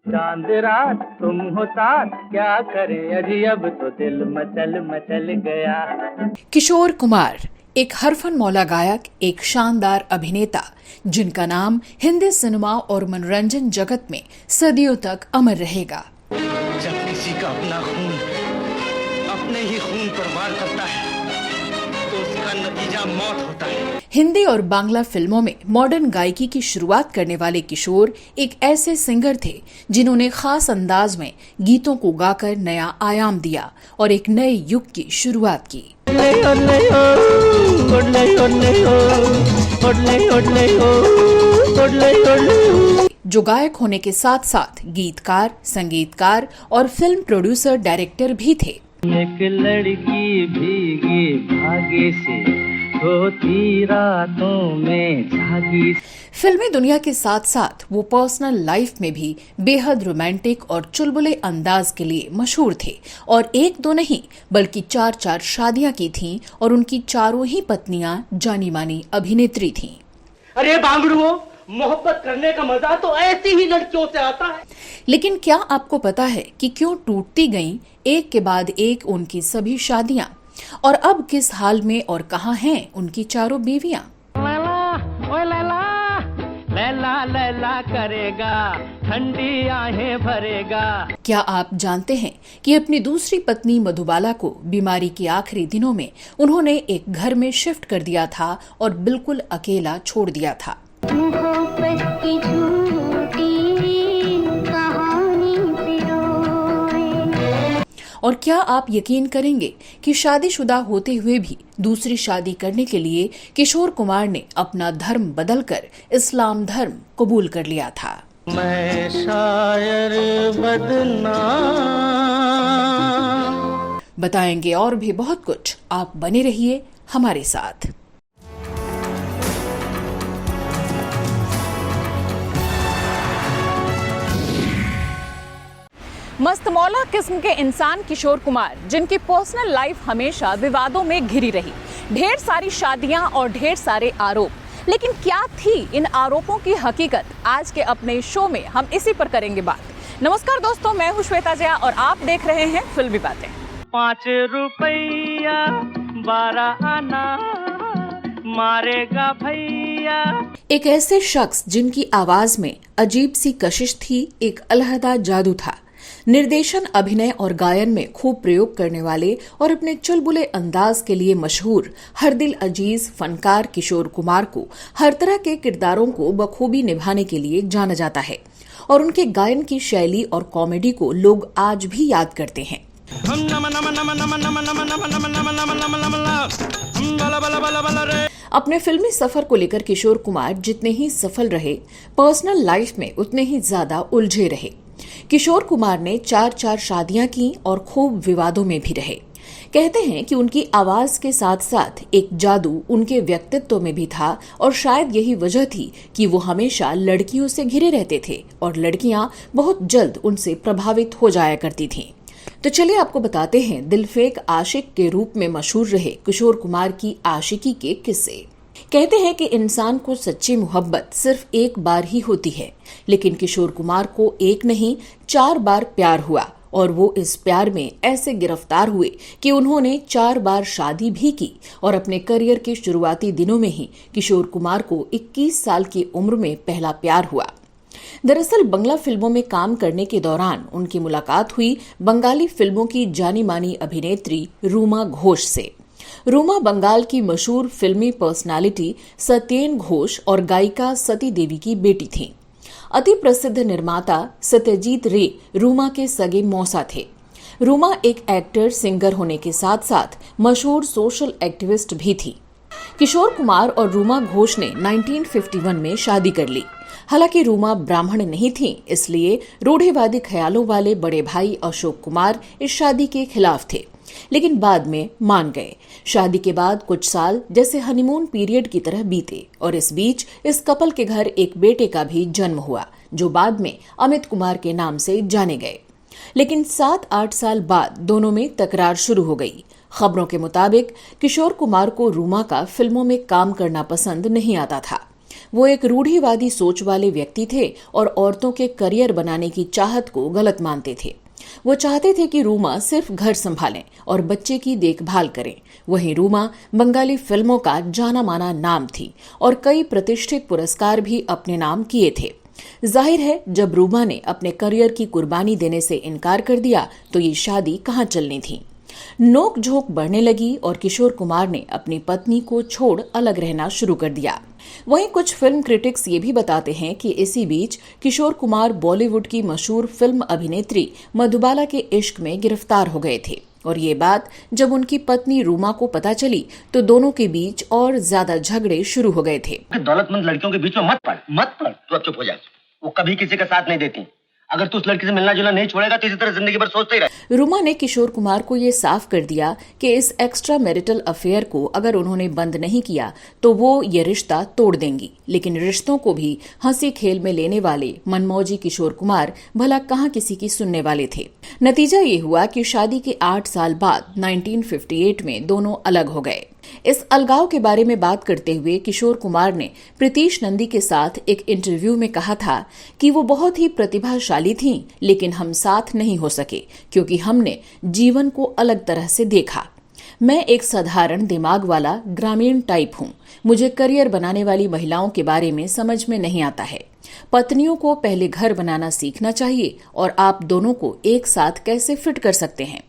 चांद रात तुम हो साथ, क्या करे अजी अब तो दिल मचल मचल गया। किशोर कुमार एक हरफन मौला गायक, एक शानदार अभिनेता जिनका नाम हिंदी सिनेमा और मनोरंजन जगत में सदियों तक अमर रहेगा। जब किसी का अपना खून अपने ही खून पर वार करता है तो उसका नतीजा मौत होता है। हिंदी और बांग्ला फिल्मों में मॉडर्न गायकी की शुरुआत करने वाले किशोर एक ऐसे सिंगर थे जिन्होंने खास अंदाज में गीतों को गाकर नया आयाम दिया और एक नए युग की शुरुआत की। जो गायक होने के साथ साथ गीतकार, संगीतकार और फिल्म प्रोड्यूसर, डायरेक्टर भी थे। एक लड़की भीगी भागे से होती रातों में जागी। फिल्मी दुनिया के साथ साथ वो पर्सनल लाइफ में भी बेहद रोमांटिक और चुलबुले अंदाज के लिए मशहूर थे और एक दो नहीं बल्कि 4 शादियां की थीं और उनकी चारों ही पत्नियां जानी मानी अभिनेत्री थीं। अरे बांगड़ुओ, मोहब्बत करने का मजा तो ऐसी ही लड़कियों से आता है। लेकिन क्या आपको पता है कि क्यों टूटती गईं एक के बाद एक उनकी सभी शादियां, और अब किस हाल में और कहां हैं उनकी चारों बीवियां? लैला ओए लैला, लैला लैला करेगा, ठंडी आहें भरेगा। क्या आप जानते हैं कि अपनी दूसरी पत्नी मधुबाला को बीमारी के आखिरी दिनों में उन्होंने एक घर में शिफ्ट कर दिया था और बिल्कुल अकेला छोड़ दिया था। मोहब्बत की झूठी कहानी पिरोए। और क्या आप यकीन करेंगे कि शादीशुदा होते हुए भी दूसरी शादी करने के लिए किशोर कुमार ने अपना धर्म बदलकर इस्लाम धर्म कबूल कर लिया था। मैं शायर बदनाम। बताएंगे और भी बहुत कुछ, आप बने रहिए हमारे साथ। मस्तमौला किस्म के इंसान किशोर कुमार, जिनकी पर्सनल लाइफ हमेशा विवादों में घिरी रही, ढेर सारी शादियां और ढेर सारे आरोप। लेकिन क्या थी इन आरोपों की हकीकत? आज के अपने शो में हम इसी पर करेंगे बात। नमस्कार दोस्तों, मैं हूं श्वेता जया और आप देख रहे हैं फिल्मी बातें। 5 रुपया 12 आना मारेगा भैया। एक ऐसे शख्स जिनकी आवाज में अजीब सी कशिश थी, एक अलहदा जादू था। निर्देशन, अभिनय और गायन में खूब प्रयोग करने वाले और अपने चुलबुले अंदाज के लिए मशहूर हर दिल अजीज फनकार किशोर कुमार को हर तरह के किरदारों को बखूबी निभाने के लिए जाना जाता है और उनके गायन की शैली और कॉमेडी को लोग आज भी याद करते हैं। अपने फिल्मी सफर को लेकर किशोर कुमार जितने ही सफल रहे, पर्सनल लाइफ में उतने ही ज्यादा उलझे रहे। किशोर कुमार ने 4 शादियां की और खूब विवादों में भी रहे। कहते हैं कि उनकी आवाज के साथ साथ एक जादू उनके व्यक्तित्व में भी था और शायद यही वजह थी कि वो हमेशा लड़कियों से घिरे रहते थे और लड़कियां बहुत जल्द उनसे प्रभावित हो जाया करती थीं। तो चलिए आपको बताते हैं दिलफेक आशिक के रूप में मशहूर रहे किशोर कुमार की आशिकी के किस्से। कहते हैं कि इंसान को सच्ची मोहब्बत सिर्फ एक बार ही होती है, लेकिन किशोर कुमार को एक नहीं 4 बार प्यार हुआ और वो इस प्यार में ऐसे गिरफ्तार हुए कि उन्होंने 4 बार शादी भी की और अपने करियर के शुरुआती दिनों में ही किशोर कुमार को 21 साल की उम्र में पहला प्यार हुआ। दरअसल बंगला फिल्मों में काम करने के दौरान उनकी मुलाकात हुई बंगाली फिल्मों की जानी मानी अभिनेत्री रूमा घोष से। रूमा बंगाल की मशहूर फिल्मी पर्सनालिटी सत्येन घोष और गायिका सती देवी की बेटी थीं। अति प्रसिद्ध निर्माता सत्यजीत रे रूमा के सगे मौसा थे। रूमा एक एक्टर, सिंगर होने के साथ साथ मशहूर सोशल एक्टिविस्ट भी थी। किशोर कुमार और रूमा घोष ने 1951 में शादी कर ली। हालांकि रूमा ब्राह्मण नहीं थी, इसलिए रूढ़िवादी ख्यालों वाले बड़े भाई अशोक कुमार इस शादी के खिलाफ थे, लेकिन बाद में मान गए। शादी के बाद कुछ साल जैसे हनीमून पीरियड की तरह बीते और इस बीच इस कपल के घर एक बेटे का भी जन्म हुआ, जो बाद में अमित कुमार के नाम से जाने गए। लेकिन 7-8 साल बाद दोनों में तकरार शुरू हो गई। खबरों के मुताबिक किशोर कुमार को रूमा का फिल्मों में काम करना पसंद नहीं आता था। वो एक रूढ़िवादी सोच वाले व्यक्ति थे और औरतों के करियर बनाने की चाहत को गलत मानते थे। वो चाहते थे कि रूमा सिर्फ घर संभालें और बच्चे की देखभाल करें। वहीं रूमा बंगाली फिल्मों का जाना माना नाम थी और कई प्रतिष्ठित पुरस्कार भी अपने नाम किए थे। जाहिर है, जब रूमा ने अपने करियर की कुर्बानी देने से इनकार कर दिया तो ये शादी कहाँ चलनी थी। नोक झोंक बढ़ने लगी और किशोर कुमार ने अपनी पत्नी को छोड़ अलग रहना शुरू कर दिया। वहीं कुछ फिल्म क्रिटिक्स ये भी बताते हैं कि इसी बीच किशोर कुमार बॉलीवुड की मशहूर फिल्म अभिनेत्री मधुबाला के इश्क में गिरफ्तार हो गए थे और ये बात जब उनकी पत्नी रूमा को पता चली तो दोनों के बीच और ज्यादा झगड़े शुरू हो गए थे। दौलतमंद लड़कियों के बीच में मत पड़। तू अब चुप हो जा। वो कभी किसी का साथ नहीं देती। अगर तू उस लड़की से मिलना जुलना नहीं छोड़ेगा तो इसी तरह जिंदगी भर सोचते ही रहे। रूमा ने किशोर कुमार को ये साफ कर दिया कि इस एक्स्ट्रा मैरिटल अफेयर को अगर उन्होंने बंद नहीं किया तो वो ये रिश्ता तोड़ देंगी। लेकिन रिश्तों को भी हंसी खेल में लेने वाले मनमौजी किशोर कुमार भला कहाँ किसी की सुनने वाले थे। नतीजा ये हुआ कि शादी के 8 साल बाद 1958 में दोनों अलग हो गए। इस अलगाव के बारे में बात करते हुए किशोर कुमार ने प्रीतीश नंदी के साथ एक इंटरव्यू में कहा था कि वो बहुत ही प्रतिभाशाली थीं, लेकिन हम साथ नहीं हो सके क्योंकि हमने जीवन को अलग तरह से देखा। मैं एक साधारण दिमाग वाला ग्रामीण टाइप हूँ। मुझे करियर बनाने वाली महिलाओं के बारे में समझ में नहीं आता है। पत्नियों को पहले घर बनाना सीखना चाहिए और आप दोनों को एक साथ कैसे फिट कर सकते हैं।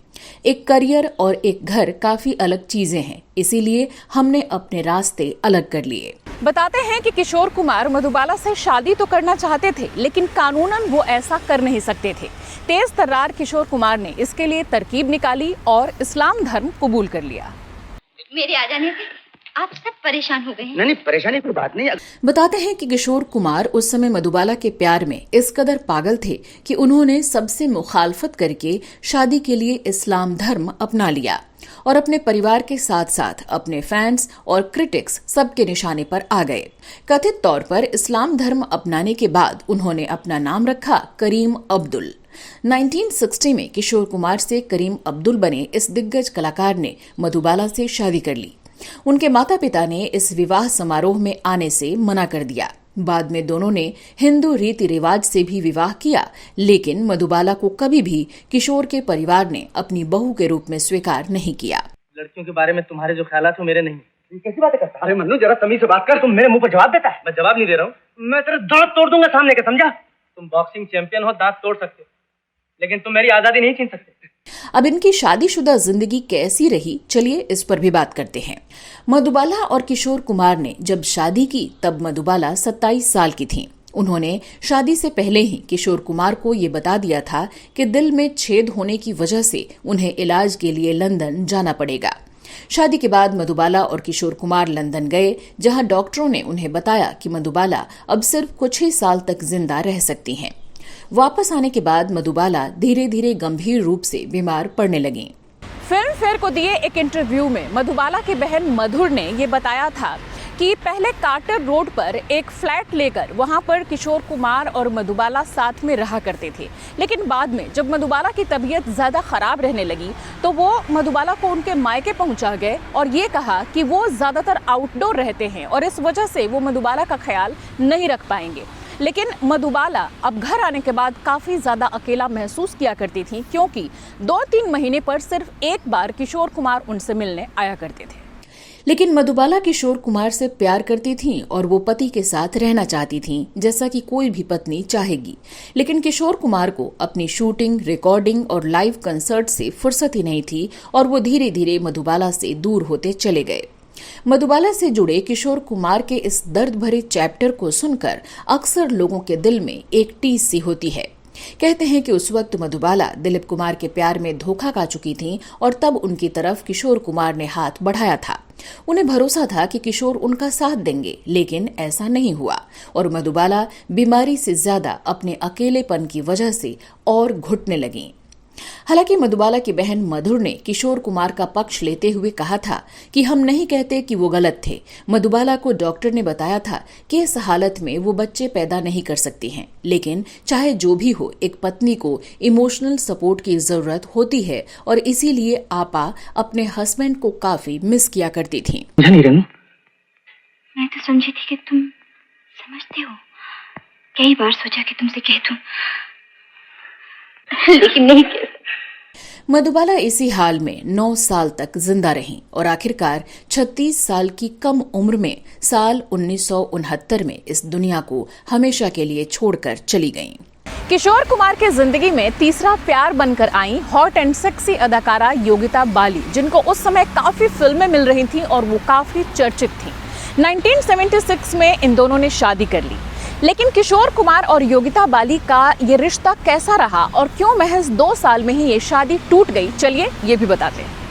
एक करियर और एक घर काफी अलग चीजें हैं, इसीलिए हमने अपने रास्ते अलग कर लिए। बताते हैं कि किशोर कुमार मधुबाला से शादी तो करना चाहते थे, लेकिन कानूनन वो ऐसा कर नहीं सकते थे। तेज तर्रार किशोर कुमार ने इसके लिए तरकीब निकाली और इस्लाम धर्म कबूल कर लिया। मेरे आ जाने से आप सब परेशान हो गए हैं। नहीं, परेशानी कोई बात नहीं। बताते हैं कि किशोर कुमार उस समय मधुबाला के प्यार में इस कदर पागल थे कि उन्होंने सबसे मुखालफत करके शादी के लिए इस्लाम धर्म अपना लिया और अपने परिवार के साथ साथ अपने फैंस और क्रिटिक्स सबके निशाने पर आ गए। कथित तौर पर इस्लाम धर्म अपनाने के बाद उन्होंने अपना नाम रखा करीम अब्दुल। 1960 में किशोर कुमार से करीम अब्दुल बने इस दिग्गज कलाकार ने मधुबाला से शादी कर ली। उनके माता पिता ने इस विवाह समारोह में आने से मना कर दिया। बाद में दोनों ने हिंदू रीति रिवाज से भी विवाह किया, लेकिन मधुबाला को कभी भी किशोर के परिवार ने अपनी बहू के रूप में स्वीकार नहीं किया। लड़कियों के बारे में तुम्हारे जो ख्यालात हो मेरे नहीं। कैसी बातें करता है? अरे मन्नू, जरा तमीज से बात कर। तुम मेरे मुंह पर जवाब देता है। मैं जवाब नहीं दे रहा हूँ। मैं तेरे दांत तोड़ दूंगा सामने के, समझा? तुम बॉक्सिंग चैंपियन हो, दांत तोड़ सकते हो, लेकिन तुम मेरी आजादी नहीं छीन सकते। अब इनकी शादीशुदा जिंदगी कैसी रही, चलिए इस पर भी बात करते हैं। मधुबाला और किशोर कुमार ने जब शादी की तब मधुबाला 27 साल की थीं। उन्होंने शादी से पहले ही किशोर कुमार को ये बता दिया था कि दिल में छेद होने की वजह से उन्हें इलाज के लिए लंदन जाना पड़ेगा। शादी के बाद मधुबाला और किशोर कुमार लंदन गए, जहां डॉक्टरों ने उन्हें बताया कि मधुबाला अब सिर्फ कुछ ही साल तक जिंदा रह सकती हैं। वापस आने के बाद मधुबाला धीरे धीरे गंभीर रूप से बीमार पड़ने लगीं। फिल्म फेयर को दिए एक इंटरव्यू में मधुबाला की बहन मधुर ने ये बताया था कि पहले कार्टर रोड पर एक फ्लैट लेकर वहां पर किशोर कुमार और मधुबाला साथ में रहा करते थे, लेकिन बाद में जब मधुबाला की तबीयत ज्यादा खराब रहने लगी तो वो मधुबाला को उनके मायके पहुंचा गए और ये कहा कि वो ज्यादातर आउटडोर रहते हैं और इस वजह से वो मधुबाला का ख्याल नहीं रख पाएंगे। लेकिन मधुबाला अब घर आने के बाद काफी ज्यादा अकेला महसूस किया करती थी, क्योंकि 2-3 महीने पर सिर्फ एक बार किशोर कुमार उनसे मिलने आया करते थे। लेकिन मधुबाला किशोर कुमार से प्यार करती थीं और वो पति के साथ रहना चाहती थीं, जैसा कि कोई भी पत्नी चाहेगी। लेकिन किशोर कुमार को अपनी शूटिंग, रिकॉर्डिंग और लाइव कंसर्ट से फुर्सत ही नहीं थी और वो धीरे धीरे मधुबाला से दूर होते चले गए। मधुबाला से जुड़े किशोर कुमार के इस दर्द भरे चैप्टर को सुनकर अक्सर लोगों के दिल में एक टीस सी होती है। कहते हैं कि उस वक्त मधुबाला दिलीप कुमार के प्यार में धोखा खा चुकी थीं और तब उनकी तरफ किशोर कुमार ने हाथ बढ़ाया था। उन्हें भरोसा था कि किशोर उनका साथ देंगे, लेकिन ऐसा नहीं हुआ और मधुबाला बीमारी से ज्यादा अपने अकेलेपन की वजह से और घुटने लगीं। हालांकि मधुबाला की बहन मधुर ने किशोर कुमार का पक्ष लेते हुए कहा था कि हम नहीं कहते कि वो गलत थे। मधुबाला को डॉक्टर ने बताया था कि इस हालत में वो बच्चे पैदा नहीं कर सकती हैं, लेकिन चाहे जो भी हो, एक पत्नी को इमोशनल सपोर्ट की जरूरत होती है और इसीलिए आपा अपने हस्बैंड को काफी मिस किया करती थी। मैं तो समझी थी कि तुम समझते हो, कई बार सोचा कि तुमसे कह दूं, लेकिन नहीं कह सकती। मधुबाला इसी हाल में 9 साल तक जिंदा रहीं और आखिरकार 36 साल की कम उम्र में साल 1969 में इस दुनिया को हमेशा के लिए छोड़कर चली गईं। किशोर कुमार के जिंदगी में तीसरा प्यार बनकर आई हॉट एंड सेक्सी अदाकारा योगिता बाली, जिनको उस समय काफी फिल्में मिल रही थीं और वो काफी चर्चित थीं। 1976 में इन दोनों ने शादी कर ली, लेकिन किशोर कुमार और योगिता बाली का ये रिश्ता कैसा रहा और क्यों महज 2 साल में ही ये शादी टूट गई, चलिए ये भी बताते हैं।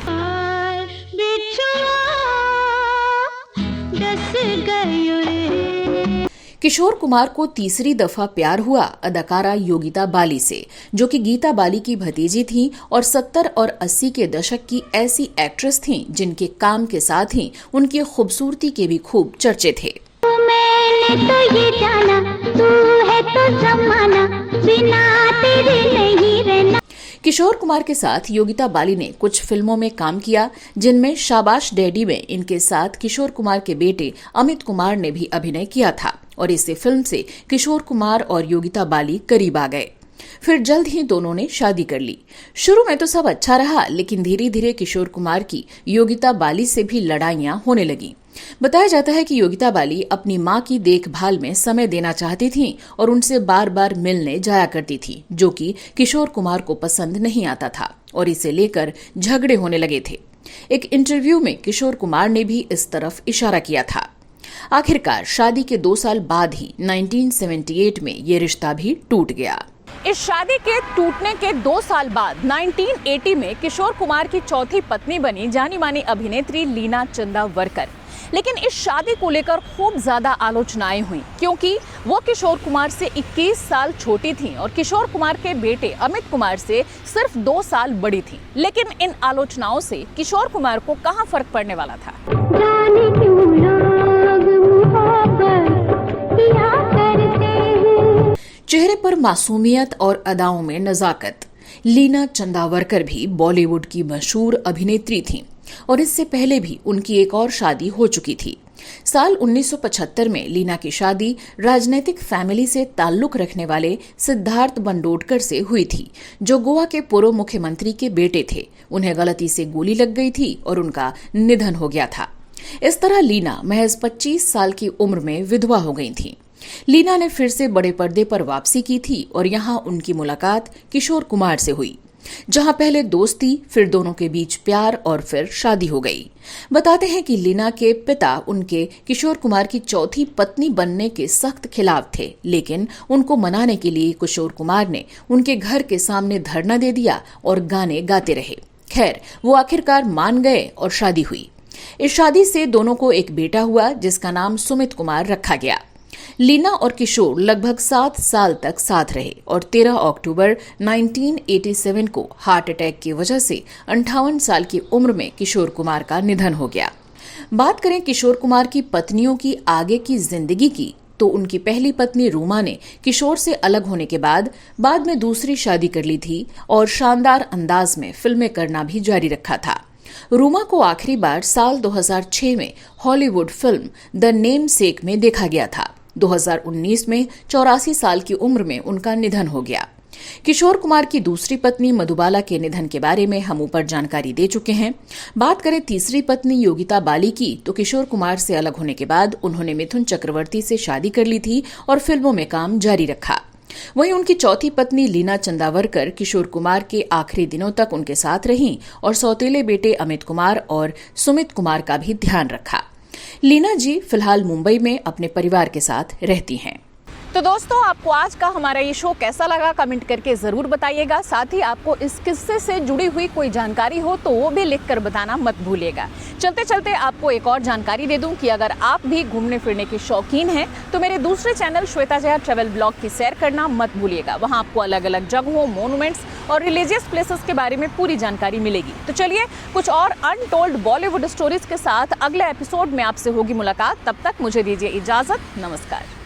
किशोर कुमार को तीसरी दफा प्यार हुआ अदाकारा योगिता बाली से, जो कि गीता बाली की भतीजी थीं और 70 और 80 के दशक की ऐसी एक्ट्रेस थीं जिनके काम के साथ ही उनकी खूबसूरती के भी खूब चर्चे थे। मैंने तो ये जाना, तू है तो ज़माना, बिना तेरे नहीं रहना। किशोर कुमार के साथ योगिता बाली ने कुछ फिल्मों में काम किया, जिनमें शाबाश डैडी में इनके साथ किशोर कुमार के बेटे अमित कुमार ने भी अभिनय किया था और इसी फिल्म से किशोर कुमार और योगिता बाली करीब आ गए। फिर जल्द ही दोनों ने शादी कर ली। शुरू में तो सब अच्छा रहा, लेकिन धीरे धीरे किशोर कुमार की योगिता बाली से भी लड़ाइयां होने लगी। बताया जाता है कि योगिता बाली अपनी मां की देखभाल में समय देना चाहती थीं और उनसे बार बार मिलने जाया करती थी, जो कि किशोर कुमार को पसंद नहीं आता था और इसे लेकर झगड़े होने लगे थे। एक इंटरव्यू में किशोर कुमार ने भी इस तरफ इशारा किया था। आखिरकार शादी के 2 साल बाद ही 1978 में ये रिश्ता भी टूट गया। इस शादी के टूटने के 2 साल बाद 1980 में किशोर कुमार की चौथी पत्नी बनी जानी मानी अभिनेत्री लीना चंदावरकर। लेकिन इस शादी को लेकर खूब ज्यादा आलोचनाएं हुई, क्योंकि वो किशोर कुमार से 21 साल छोटी थीं और किशोर कुमार के बेटे अमित कुमार से सिर्फ 2 साल बड़ी थीं। लेकिन इन आलोचनाओं से किशोर कुमार को कहां फर्क पड़ने वाला था। जाने क्यों लोग मोहब्बत किया करते हैं। चेहरे पर मासूमियत और अदाओं में नजाकत। लीना चंदावरकर भी बॉलीवुड की मशहूर अभिनेत्री थीं और इससे पहले भी उनकी एक और शादी हो चुकी थी। साल 1975 में लीना की शादी राजनीतिक फैमिली से ताल्लुक रखने वाले सिद्धार्थ बंडोडकर से हुई थी, जो गोवा के पूर्व मुख्यमंत्री के बेटे थे। उन्हें गलती से गोली लग गई थी और उनका निधन हो गया था। इस तरह लीना महज 25 साल की उम्र में विधवा हो गई थी। लीना ने फिर से बड़े पर्दे पर वापसी की थी और यहाँ उनकी मुलाकात किशोर कुमार से हुई, जहां पहले दोस्ती, फिर दोनों के बीच प्यार और फिर शादी हो गई। बताते हैं कि लीना के पिता उनके किशोर कुमार की चौथी पत्नी बनने के सख्त खिलाफ थे, लेकिन उनको मनाने के लिए किशोर कुमार ने उनके घर के सामने धरना दे दिया और गाने गाते रहे। खैर, वो आखिरकार मान गए और शादी हुई। इस शादी से दोनों को एक बेटा हुआ, जिसका नाम सुमित कुमार रखा गया। लीना और किशोर लगभग 7 साल तक साथ रहे और 13 अक्टूबर 1987 को हार्ट अटैक की वजह से 58 साल की उम्र में किशोर कुमार का निधन हो गया। बात करें किशोर कुमार की पत्नियों की आगे की जिंदगी की, तो उनकी पहली पत्नी रूमा ने किशोर से अलग होने के बाद में दूसरी शादी कर ली थी और शानदार अंदाज में फिल्में करना भी जारी रखा था। रूमा को आखिरी बार साल 2006 में हॉलीवुड फिल्म द नेम सेक में देखा गया था। 2019 में 84 साल की उम्र में उनका निधन हो गया। किशोर कुमार की दूसरी पत्नी मधुबाला के निधन के बारे में हम ऊपर जानकारी दे चुके हैं। बात करें तीसरी पत्नी योगिता बाली की, तो किशोर कुमार से अलग होने के बाद उन्होंने मिथुन चक्रवर्ती से शादी कर ली थी और फिल्मों में काम जारी रखा। वहीं उनकी चौथी पत्नी लीना चंदावरकर किशोर कुमार के आखिरी दिनों तक उनके साथ रहीं और सौतेले बेटे अमित कुमार और सुमित कुमार का भी ध्यान रखा। लीना जी फिलहाल मुंबई में अपने परिवार के साथ रहती हैं। तो दोस्तों, आपको आज का हमारा ये शो कैसा लगा कमेंट करके जरूर बताइएगा। साथ ही आपको इस किस्से से जुड़ी हुई कोई जानकारी हो तो वो भी लिखकर बताना मत भूलिएगा। चलते चलते आपको एक और जानकारी दे दूं कि अगर आप भी घूमने फिरने के शौकीन हैं तो मेरे दूसरे channel Shweta Jaya travel blog की सैर करना मत भूलिएगा। वहाँ आपको अलग अलग जगहों, मोन्यूमेंट्स और रिलीजियस प्लेसेस के बारे में पूरी जानकारी मिलेगी। तो चलिए, कुछ और अनटोल्ड बॉलीवुड स्टोरीज के साथ अगले एपिसोड में आपसे होगी मुलाकात। तब तक मुझे दीजिए इजाजत। नमस्कार।